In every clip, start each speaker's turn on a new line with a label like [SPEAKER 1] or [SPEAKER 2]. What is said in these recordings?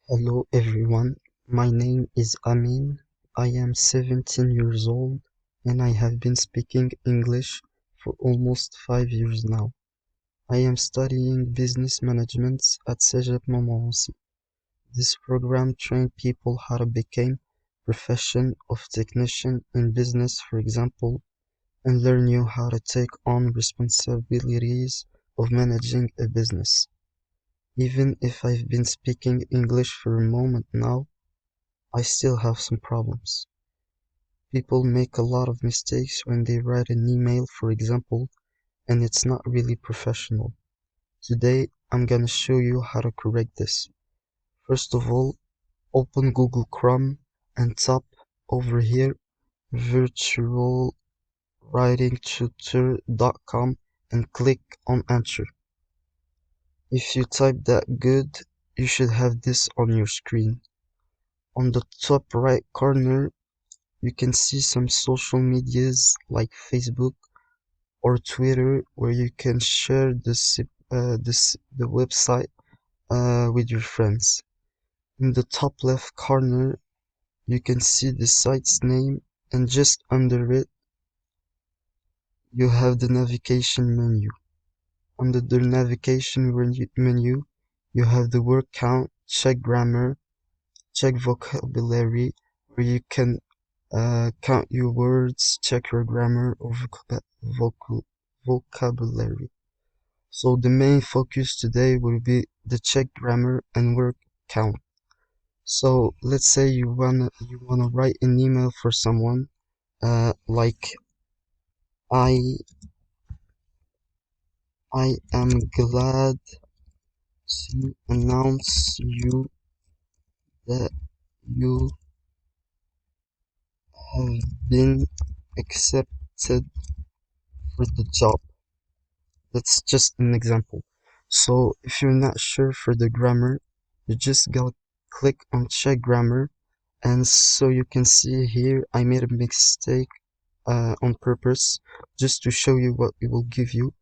[SPEAKER 1] Hello everyone, my name is Amin. I am 17 years old and I have been speaking English for almost 5 years now. I am studying business management at Cégep Montmorency. This program trains people how to become profession of technician in business, for example, and learn you how to take on responsibilities of managing a business. Even if I've been speaking English for a moment now, I still have some problems. People make a lot of mistakes when they write an email, for example, and it's not really professional. Today, I'm gonna show you how to correct this. First of all, open Google Chrome and type over here virtualwritingtutor.com and click on enter. If you type that good, you should have this on your screen. On the top right corner, you can see some social medias like Facebook or Twitter where you can share the website with your friends. In the top left corner, you can see the site's name, and just under it, you have the navigation menu. Under the navigation menu, you have the word count, check grammar, check vocabulary, where you can count your words, check your grammar or vocabulary. So the main focus today will be the check grammar and word count. So let's say you wanna write an email for someone, like I I am glad to announce you that you have been accepted for the job. That's just an example. So if you're not sure for the grammar, you just gotta click on check grammar, and so you can see here I made a mistake on purpose just to show you what it will give you.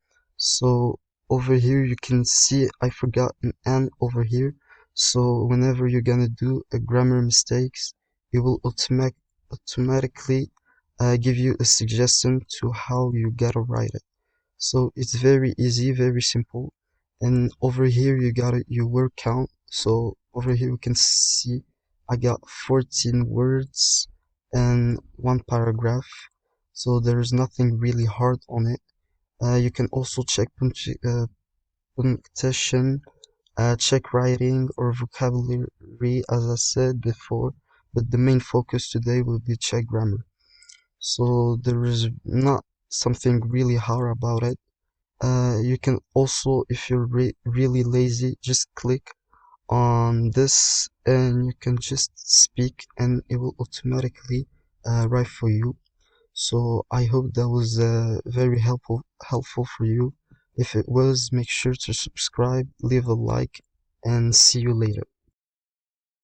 [SPEAKER 1] So over here you can see I forgot an N over here. So whenever you're gonna do a grammar mistakes, it will automatically give you a suggestion to how you gotta write it. So it's very easy, very simple. And over here you got your word count. So over here you can see I got 14 words and one paragraph. So there's nothing really hard on it. You can also check punctuation, check writing or vocabulary as I said before, but the main focus today will be check grammar. So there is not something really hard about it. You can also, if you're really lazy, just click on this and you can just speak and it will automatically write for you. So I hope that was very helpful for you. If it was, make sure to subscribe, leave a like, and see you later.